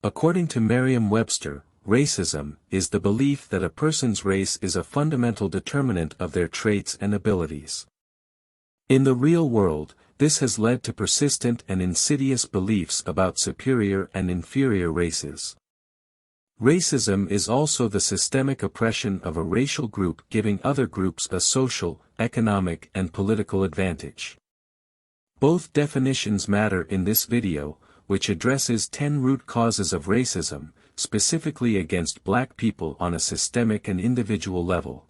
According to Merriam-Webster, racism is the belief that a person's race is a fundamental determinant of their traits and abilities. In the real world, this has led to persistent and insidious beliefs about superior and inferior races. Racism is also the systemic oppression of a racial group giving other groups a social, economic and political advantage. Both definitions matter in this video, which addresses 10 root causes of racism, specifically against black people on a systemic and individual level.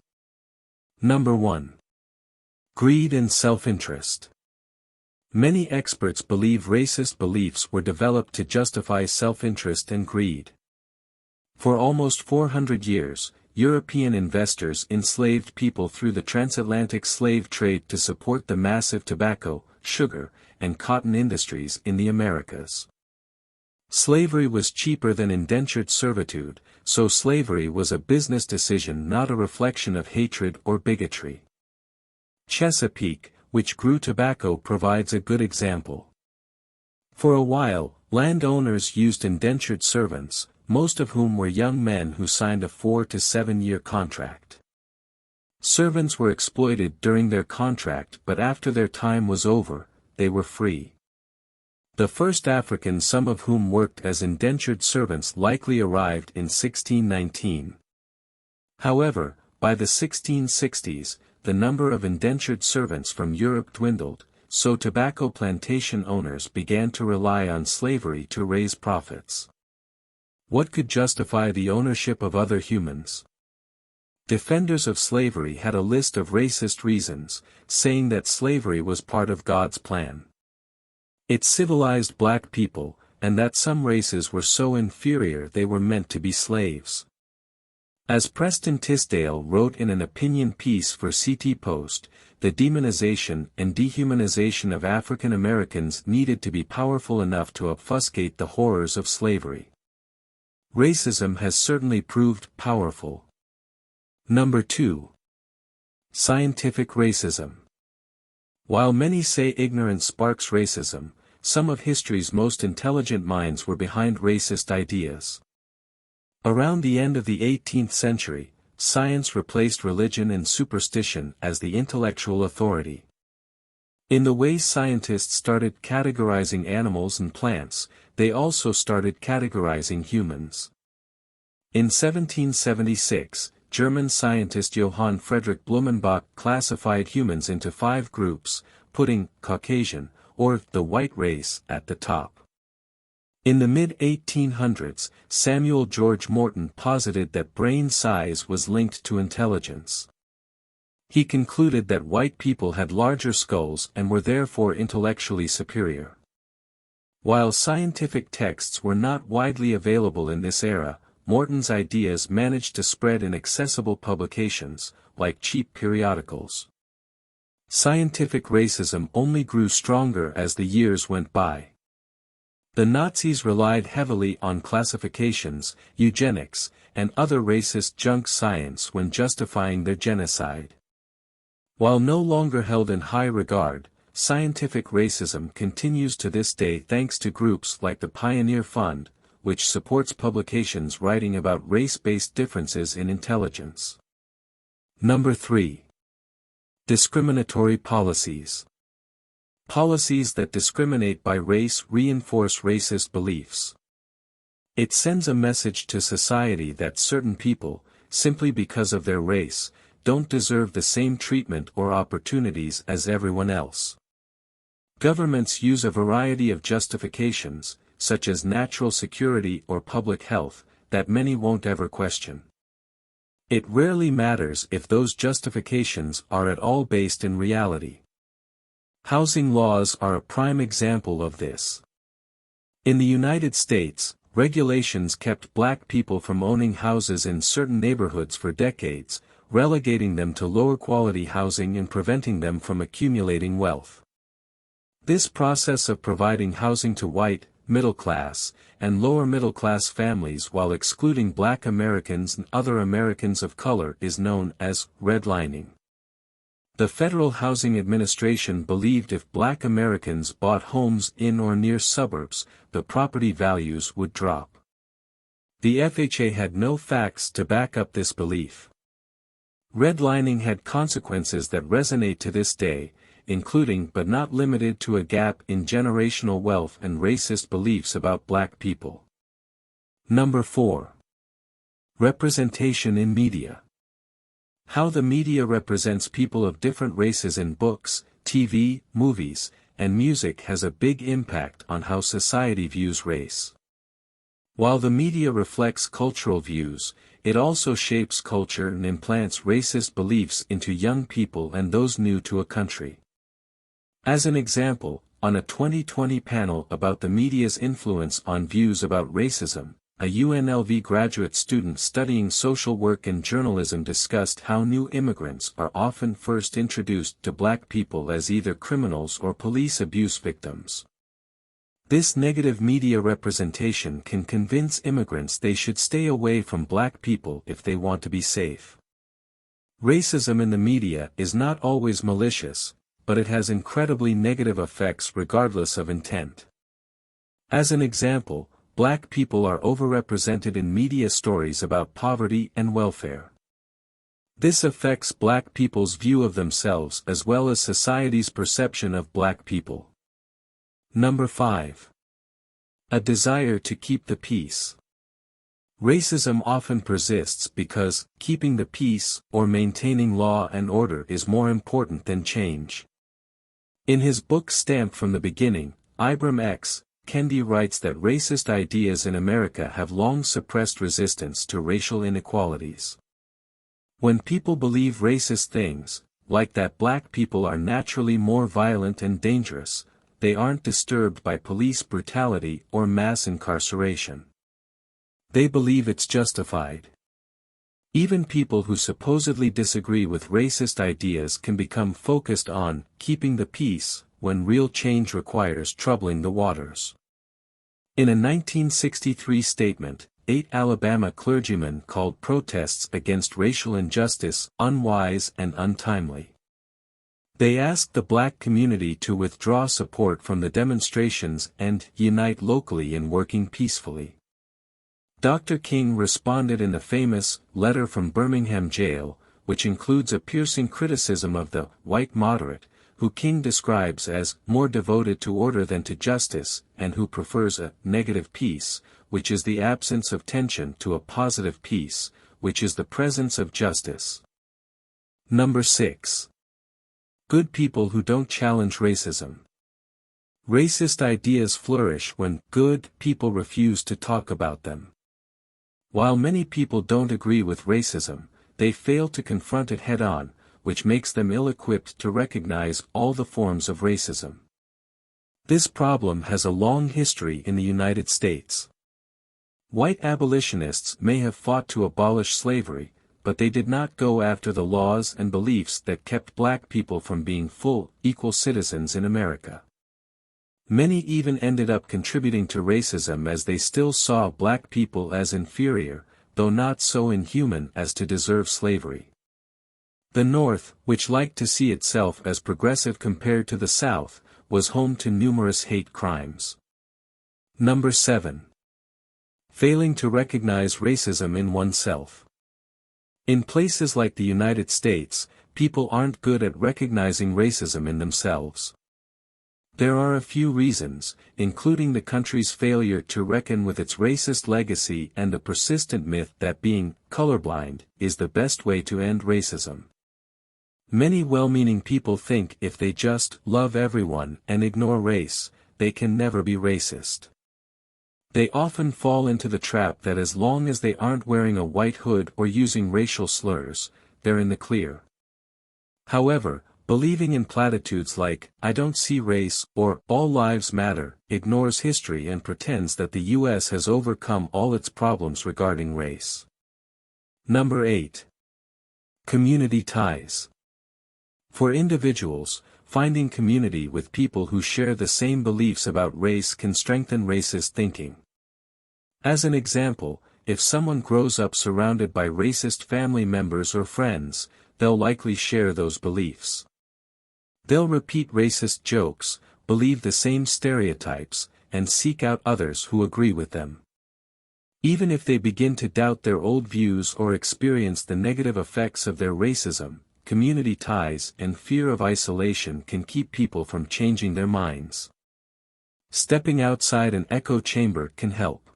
Number 1. Greed and self-interest. Many experts believe racist beliefs were developed to justify self-interest and greed. For almost 400 years, European investors enslaved people through the transatlantic slave trade to support the massive tobacco, sugar, and cotton industries in the Americas. Slavery was cheaper than indentured servitude, so slavery was a business decision, not a reflection of hatred or bigotry. Chesapeake, which grew tobacco, provides a good example. For a while, landowners used indentured servants, most of whom were young men who signed a 4 to 7 year contract. Servants were exploited during their contract, but after their time was over, they were free. The first Africans, some of whom worked as indentured servants, likely arrived in 1619. However, by the 1660s, the number of indentured servants from Europe dwindled, so tobacco plantation owners began to rely on slavery to raise profits. What could justify the ownership of other humans? Defenders of slavery had a list of racist reasons, saying that slavery was part of God's plan. It civilized black people, and that some races were so inferior they were meant to be slaves. As Preston Tisdale wrote in an opinion piece for CT Post, the demonization and dehumanization of African Americans needed to be powerful enough to obfuscate the horrors of slavery. Racism has certainly proved powerful. Number 2. Scientific racism. While many say ignorance sparks racism, some of history's most intelligent minds were behind racist ideas. Around the end of the 18th century, science replaced religion and superstition as the intellectual authority. In the way scientists started categorizing animals and plants, they also started categorizing humans. In 1776, German scientist Johann Friedrich Blumenbach classified humans into 5 groups, putting Caucasian, or the white race, at the top. In the mid-1800s, Samuel George Morton posited that brain size was linked to intelligence. He concluded that white people had larger skulls and were therefore intellectually superior. While scientific texts were not widely available in this era, Morton's ideas managed to spread in accessible publications, like cheap periodicals. Scientific racism only grew stronger as the years went by. The Nazis relied heavily on classifications, eugenics, and other racist junk science when justifying their genocide. While no longer held in high regard, scientific racism continues to this day thanks to groups like the Pioneer Fund, which supports publications writing about race-based differences in intelligence. Number 3. Discriminatory policies. Policies that discriminate by race reinforce racist beliefs. It sends a message to society that certain people, simply because of their race, don't deserve the same treatment or opportunities as everyone else. Governments use a variety of justifications, such as natural security or public health, that many won't ever question. It rarely matters if those justifications are at all based in reality. Housing laws are a prime example of this. In the United States, regulations kept black people from owning houses in certain neighborhoods for decades, relegating them to lower-quality housing and preventing them from accumulating wealth. This process of providing housing to white, middle-class, and lower-middle-class families while excluding black Americans and other Americans of color is known as redlining. The Federal Housing Administration believed if black Americans bought homes in or near suburbs, the property values would drop. The FHA had no facts to back up this belief. Redlining had consequences that resonate to this day, including but not limited to a gap in generational wealth and racist beliefs about black people. Number 4. Representation in media. How the media represents people of different races in books, TV, movies, and music has a big impact on how society views race. While the media reflects cultural views, it also shapes culture and implants racist beliefs into young people and those new to a country. As an example, on a 2020 panel about the media's influence on views about racism, a UNLV graduate student studying social work and journalism discussed how new immigrants are often first introduced to black people as either criminals or police abuse victims. This negative media representation can convince immigrants they should stay away from black people if they want to be safe. Racism in the media is not always malicious, but it has incredibly negative effects regardless of intent. As an example, black people are overrepresented in media stories about poverty and welfare. This affects black people's view of themselves as well as society's perception of black people. Number 5. A desire to keep the peace. Racism often persists because keeping the peace or maintaining law and order is more important than change. In his book Stamped from the Beginning, Ibram X. Kendi writes that racist ideas in America have long suppressed resistance to racial inequalities. When people believe racist things, like that black people are naturally more violent and dangerous, they aren't disturbed by police brutality or mass incarceration. They believe it's justified. Even people who supposedly disagree with racist ideas can become focused on keeping the peace when real change requires troubling the waters. In a 1963 statement, 8 Alabama clergymen called protests against racial injustice unwise and untimely. They asked the black community to withdraw support from the demonstrations and unite locally in working peacefully. Dr. King responded in the famous Letter from Birmingham Jail, which includes a piercing criticism of the white moderate, who King describes as more devoted to order than to justice, and who prefers a negative peace, which is the absence of tension, to a positive peace, which is the presence of justice. Number 6. Good people who don't challenge racism. Racist ideas flourish when good people refuse to talk about them. While many people don't agree with racism, they fail to confront it head-on, which makes them ill-equipped to recognize all the forms of racism. This problem has a long history in the United States. White abolitionists may have fought to abolish slavery, but they did not go after the laws and beliefs that kept black people from being full, equal citizens in America. Many even ended up contributing to racism as they still saw black people as inferior, though not so inhuman as to deserve slavery. The North, which liked to see itself as progressive compared to the South, was home to numerous hate crimes. Number 7. Failing to recognize racism in oneself. In places like the United States, people aren't good at recognizing racism in themselves. There are a few reasons, including the country's failure to reckon with its racist legacy and the persistent myth that being colorblind is the best way to end racism. Many well-meaning people think if they just love everyone and ignore race, they can never be racist. They often fall into the trap that as long as they aren't wearing a white hood or using racial slurs, they're in the clear. However, believing in platitudes like, "I don't see race," or "all lives matter," ignores history and pretends that the U.S. has overcome all its problems regarding race. Number 8. Community ties. For individuals, finding community with people who share the same beliefs about race can strengthen racist thinking. As an example, if someone grows up surrounded by racist family members or friends, they'll likely share those beliefs. They'll repeat racist jokes, believe the same stereotypes, and seek out others who agree with them. Even if they begin to doubt their old views or experience the negative effects of their racism, community ties and fear of isolation can keep people from changing their minds. Stepping outside an echo chamber can help.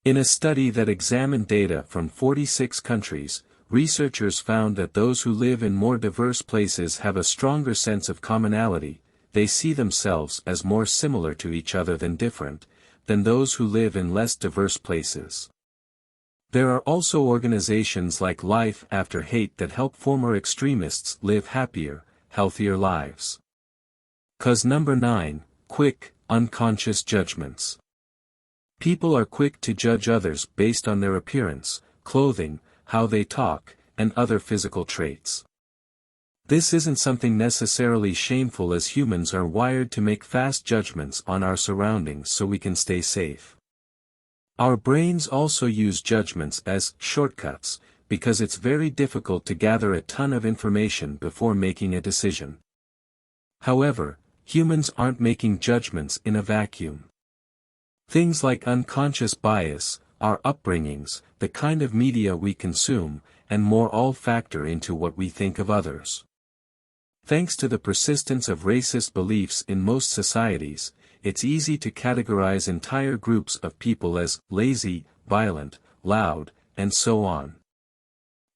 In a study that examined data from 46 countries, researchers found that those who live in more diverse places have a stronger sense of commonality. They see themselves as more similar to each other than different, than those who live in less diverse places. There are also organizations like Life After Hate that help former extremists live happier, healthier lives. Cause number 9, quick, unconscious judgments. People are quick to judge others based on their appearance, clothing, how they talk, and other physical traits. This isn't something necessarily shameful, as humans are wired to make fast judgments on our surroundings so we can stay safe. Our brains also use judgments as shortcuts, because it's very difficult to gather a ton of information before making a decision. However, humans aren't making judgments in a vacuum. Things like unconscious bias, our upbringings, the kind of media we consume, and more all factor into what we think of others. Thanks to the persistence of racist beliefs in most societies, it's easy to categorize entire groups of people as lazy, violent, loud, and so on.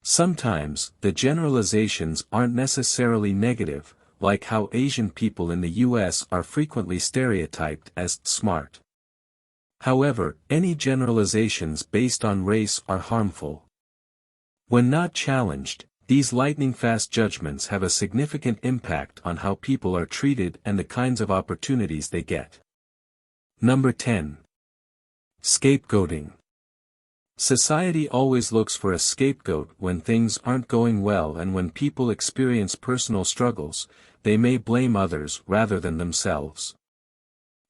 Sometimes, the generalizations aren't necessarily negative, like how Asian people in the US are frequently stereotyped as smart. However, any generalizations based on race are harmful. When not challenged, these lightning-fast judgments have a significant impact on how people are treated and the kinds of opportunities they get. Number 10. Scapegoating. Society always looks for a scapegoat when things aren't going well, and when people experience personal struggles, they may blame others rather than themselves.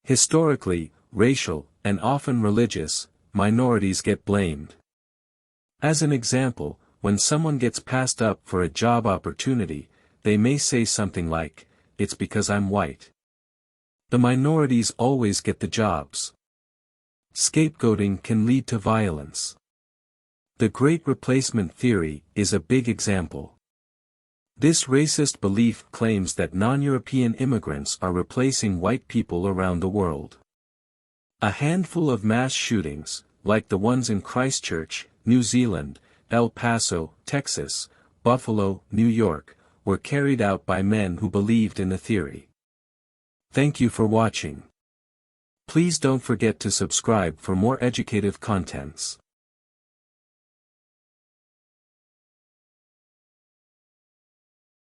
Historically, racial, and often religious, minorities get blamed. As an example, when someone gets passed up for a job opportunity, they may say something like, "It's because I'm white. The minorities always get the jobs." Scapegoating can lead to violence. The Great Replacement theory is a big example. This racist belief claims that non-European immigrants are replacing white people around the world. A handful of mass shootings, like the ones in Christchurch, New Zealand, El Paso, Texas, Buffalo, New York, were carried out by men who believed in the theory. Thank you for watching. Please don't forget to subscribe for more educative contents.